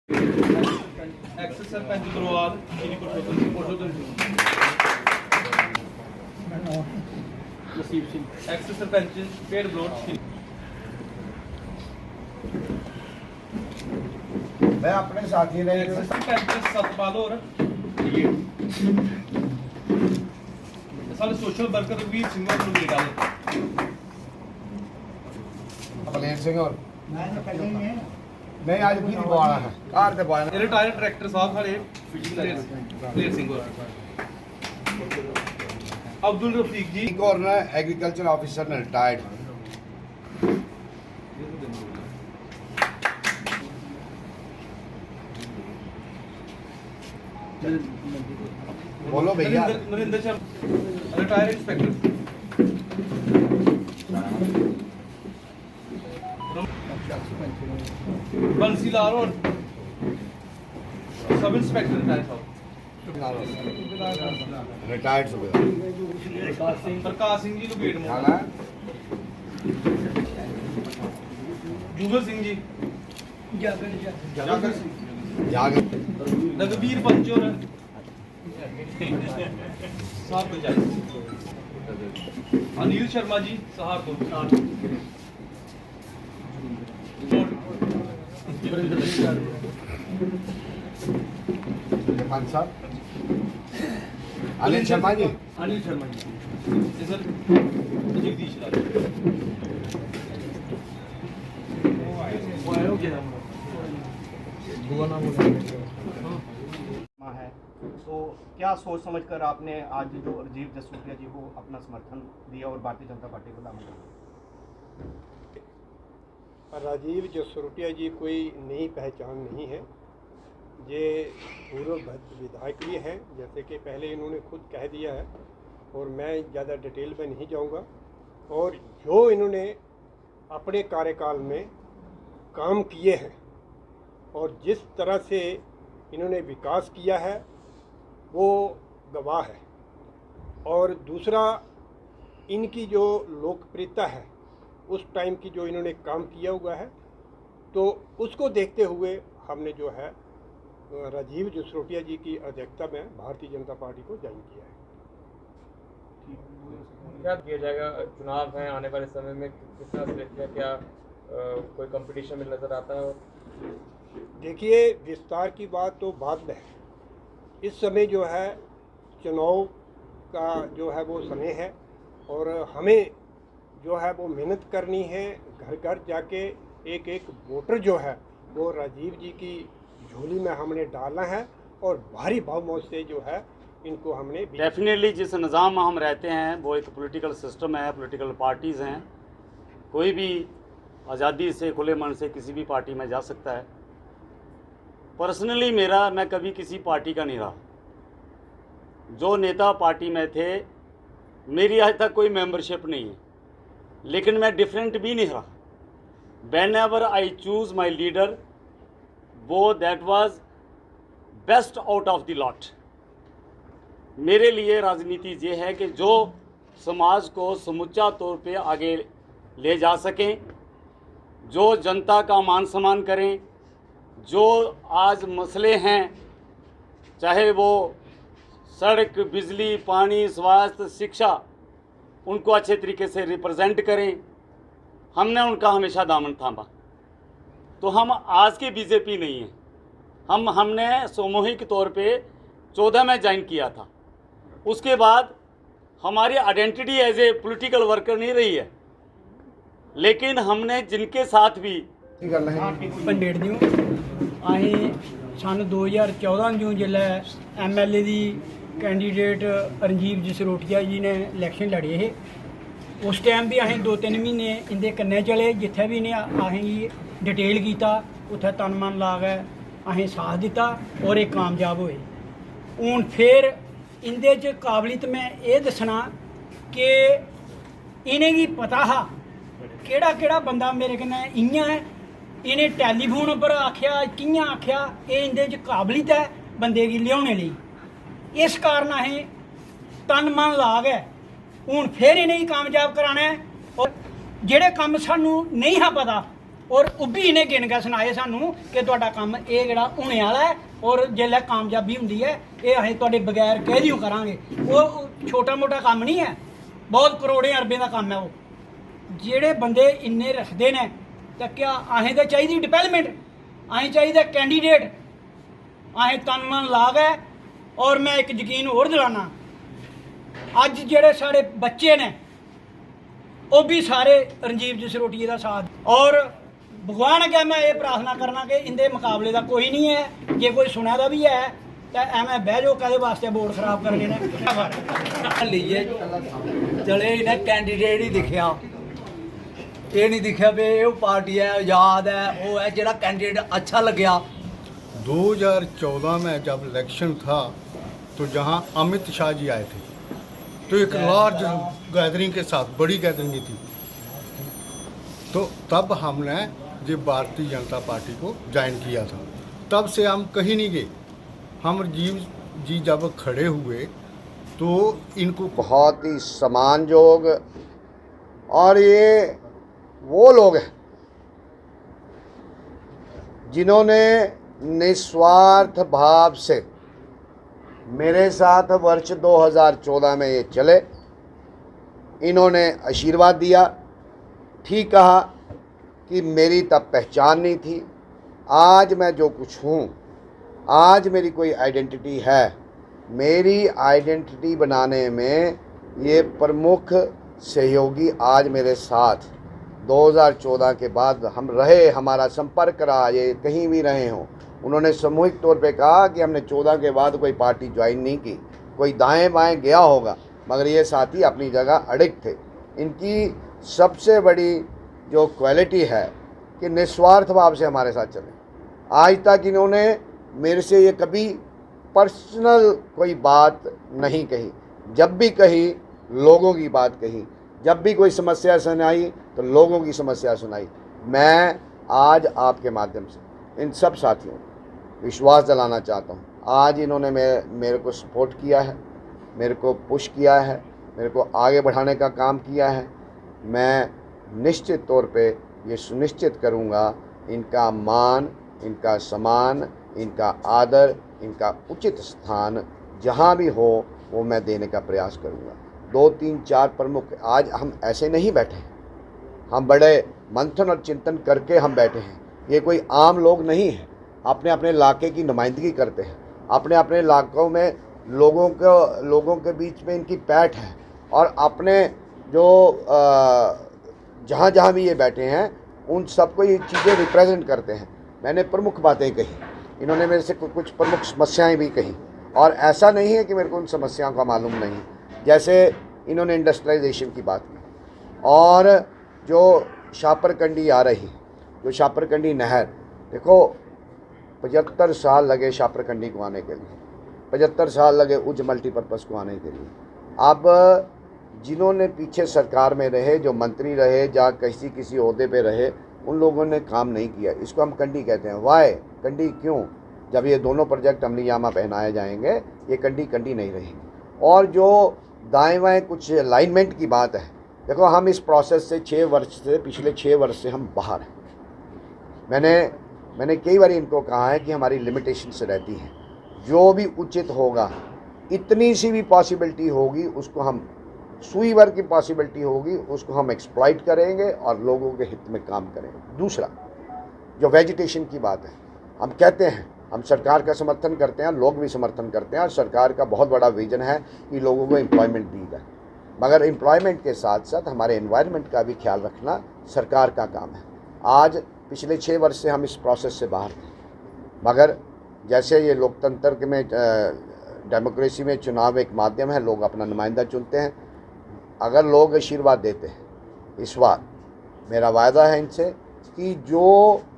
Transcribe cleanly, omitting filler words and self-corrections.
X sarpanch दरबार श्री पुरुषोत्तम नसीब Singh x sarpanch पेड़ ब्लॉट मैं अपने साथी ने एक्स सरपंच सतपाल और सारे सोशल वर्कर वीर सिंह और मुझे डाले प्लेन सिंह और नहीं आज भी दबाना है कार दबाना रिटायर्ड डायरेक्टर साहब सारे प्लेयर सिंह और अब्दुल रफीक जी एक और ना एग्रीकल्चर ऑफिसर ने रिटायर्ड बोलो भैया नरेंद्र शर्मा रिटायर्ड इंस्पेक्टर बंसीलाल और सब इंस्पेक्टर रिटायर्ड सुबह प्रकाश सिंह जी लुगेट हाँ जुगल सिंह जी जागर जाग रघुवीर पंच और साहब पंचायत अनिल शर्मा जी सहारपुर सरपंच साहब अनिल शर्मा जी सर जगदीश लाल है तो क्या सोच समझकर आपने आज जो राजीव जसरोटिया जी को अपना समर्थन दिया और भारतीय जनता पार्टी को दामन किया? राजीव जसरोटिया जी कोई नई पहचान नहीं है, ये पूर्व विधायक भी हैं, जैसे कि पहले इन्होंने खुद कह दिया है और मैं ज़्यादा डिटेल में नहीं जाऊंगा। और जो इन्होंने अपने कार्यकाल में काम किए हैं और जिस तरह से इन्होंने विकास किया है वो गवाह है। और दूसरा, इनकी जो लोकप्रियता है उस टाइम की जो इन्होंने काम किया हुआ है, तो उसको देखते हुए हमने जो है राजीव जसरोटिया जी की अध्यक्षता में भारतीय जनता पार्टी को ज्वाइन किया है। क्या किया जाएगा? चुनाव है आने वाले समय में, किस तरह से देखते हैं? क्या कोई कंपटीशन में नज़र आता है? देखिए, विस्तार की बात तो बाद में है। इस समय जो है चुनाव का जो है वो समय है और हमें जो है वो मेहनत करनी है। घर घर जाके एक एक वोटर जो है वो राजीव जी की झोली में हमने डालना है और भारी बहुमत से जो है इनको हमने डेफिनेटली जिस निज़ाम में हम रहते हैं वो एक पॉलिटिकल सिस्टम है, पॉलिटिकल पार्टीज़ हैं। कोई भी आज़ादी से खुले मन से किसी भी पार्टी में जा सकता है। पर्सनली मैं कभी किसी पार्टी का नहीं रहा। जो नेता पार्टी में थे मेरी आज तक कोई मेंबरशिप नहीं है, लेकिन मैं डिफरेंट भी नहीं रहा। Whenever I choose my leader, वो that was best out of the lot. मेरे लिए राजनीति ये है कि जो समाज को समूचा तौर पे आगे ले जा सकें, जो जनता का मान सम्मान करें, जो आज मसले हैं चाहे वो सड़क, बिजली, पानी, स्वास्थ्य, शिक्षा, उनको अच्छे तरीके से रिप्रेजेंट करें। हमने उनका हमेशा दामन थामा। तो हम आज के बीजेपी नहीं हैं। हमने सामूहिक तौर पे 14 में ज्वाइन किया था। उसके बाद हमारी identity as a political worker नहीं रही है, लेकिन हमने जिनके साथ भी पंडेट दी अं सन 2014 जो जिले MLA की कैंडीडेट राजीव जसरोटिया जी ने इलैक्शन लड़े हे, उस टाइम भी अं 2-3 महीने इंदे कन्नै चले। जिथे भी इन्हें असेंगी डिटेल किया उत्थे तन मन ला गए असें साथ दिता और ये कामयाब होए। हूँ फिर इंदे च काबलियत में ये दसना कि इन्हेंगी पता हा केड़ा केड़ा बंदा मेरे कन्नै इयां है। इन्हें टैलीफोन पर आख्या कियां आख्या, ये इंदे च काबलियत है बंदे की लियाने लई। इस कारण असें तन मन ला गए हूँ फिर इन्हें कामयाब कराना है। और जेड़े काम सानू नहीं हा पता और उब्बी इन्हें गिन के सुनाए सानू कि तुहाडा कम्म ये जेहड़ा होने वाला है और जिसलै कामयाबी हुंदी है ये असीं तुहाडे बगैर कहदियों करांगे। वो छोटा मोटा कम्म नहीं है, बहुत करोड़ें अरबें का कम्म है। वो जेहड़े बंदे इन्ने रखते ने तो क्या असें तो चाहिए डिवेलपमेंट, असें चाहिए कैंडीडेट, असें तन मन ला गए। और मैं एक यकीन होर दिलाना, अज जेहड़े साढ़े बच्चे ने वो भी सारे रणजीव जसरोटिए का साथ, और भगवान अग्गे मैं ये प्रार्थना करना कि इंदे मुकाबले का कोई नहीं है। जे कोई सुना दा भी है तो एवं बह जाओ, कहदे वास्ते वोट खराब करने ने। लीजिए चले इन्हें कैंडीडेट ही दिखा, ये नहीं दिखा भी वो पार्टी है आज़ाद है, वो है जो कैंडीडेट अच्छा लग्या। 2014 में जब इलेक्शन था तो जहां अमित शाह जी आए थे तो एक लार्ज गैदरिंग के साथ, बड़ी गैदरिंग थी, तो तब हमने ये भारतीय जनता पार्टी को ज्वाइन किया था। तब से हम कहीं नहीं गए। हम राजीव जी जब खड़े हुए तो इनको बहुत ही सम्मानजोग, और ये वो लोग हैं जिन्होंने निस्वार्थ भाव से मेरे साथ वर्ष 2014 में ये चले। इन्होंने आशीर्वाद दिया, ठीक कहा कि मेरी तब पहचान नहीं थी, आज मैं जो कुछ हूँ, आज मेरी कोई आइडेंटिटी है। मेरी आइडेंटिटी बनाने में ये प्रमुख सहयोगी आज मेरे साथ 2014 के बाद हम रहे, हमारा संपर्क रहा, ये कहीं भी रहे हों। उन्होंने सामूहिक तौर पे कहा कि हमने 14 के बाद कोई पार्टी ज्वाइन नहीं की, कोई दाएं बाएं गया होगा, मगर ये साथी अपनी जगह अड़िग थे। इनकी सबसे बड़ी जो क्वालिटी है कि निस्वार्थ भाव से हमारे साथ चले। आज तक इन्होंने मेरे से ये कभी पर्सनल कोई बात नहीं कही, जब भी कही लोगों की बात कही, जब भी कोई समस्या सुनाई तो लोगों की समस्या सुनाई। मैं आज आपके माध्यम से इन सब साथियों को विश्वास दिलाना चाहता हूँ, आज इन्होंने मेरे को सपोर्ट किया है, मेरे को पुश किया है, मेरे को आगे बढ़ाने का काम किया है। मैं निश्चित तौर पे ये सुनिश्चित करूँगा इनका मान, इनका सम्मान, इनका आदर, इनका उचित स्थान जहाँ भी हो वो मैं देने का प्रयास करूँगा। 2, 3, 4 प्रमुख, आज हम ऐसे नहीं बैठे हैं, हम बड़े मंथन और चिंतन करके हम बैठे हैं। ये कोई आम लोग नहीं हैं, अपने अपने इलाके की नुमाइंदगी करते हैं, अपने अपने इलाकों में लोगों के बीच में इनकी पैठ है, और अपने जो जहाँ जहाँ भी ये बैठे हैं उन सबको ये चीज़ें रिप्रेजेंट करते हैं। मैंने प्रमुख बातें कही, इन्होंने मेरे से कुछ प्रमुख समस्याएं भी कही, और ऐसा नहीं है कि मेरे को उन समस्याओं का मालूम नहीं। जैसे इन्होंने इंडस्ट्रियलाइजेशन की बात की, और जो शापरकंडी आ रही, जो शापरकंडी नहर, देखो 75 साल लगे शापरकंडी को आने के लिए, 75 साल लगे उज मल्टीपर्पज़ को आने के लिए। अब जिन्होंने पीछे सरकार में रहे, जो मंत्री रहे, या किसी ओहदे पे रहे, उन लोगों ने काम नहीं किया। इसको हम कंडी कहते हैं। वाई कंडी? क्यों? जब ये दोनों प्रोजेक्ट अमलीजामा पहनाए जाएंगे ये कंडी नहीं रहेंगी। और जो दाएं बाएं कुछ अलाइनमेंट की बात है, देखो हम इस प्रोसेस से पिछले 6 वर्ष से हम बाहर हैं। मैंने कई बार इनको कहा है कि हमारी लिमिटेशंस रहती हैं, जो भी उचित होगा, इतनी सी भी पॉसिबिलिटी होगी उसको हम, सुई भर की पॉसिबिलिटी होगी उसको हम एक्सप्लॉइट करेंगे और लोगों के हित में काम करेंगे। दूसरा, जो वेजिटेशन की बात है, हम कहते हैं हम सरकार का समर्थन करते हैं, लोग भी समर्थन करते हैं, और सरकार का बहुत बड़ा विजन है कि लोगों को एम्प्लॉयमेंट दी जाए, मगर एम्प्लॉयमेंट के साथ साथ हमारे एनवायरनमेंट का भी ख्याल रखना सरकार का काम है। आज पिछले 6 वर्ष से हम इस प्रोसेस से बाहर थे, मगर जैसे ये लोकतंत्र में, डेमोक्रेसी में चुनाव एक माध्यम है, लोग अपना नुमाइंदा चुनते हैं। अगर लोग आशीर्वाद देते हैं, इस बार मेरा वायदा है इनसे कि जो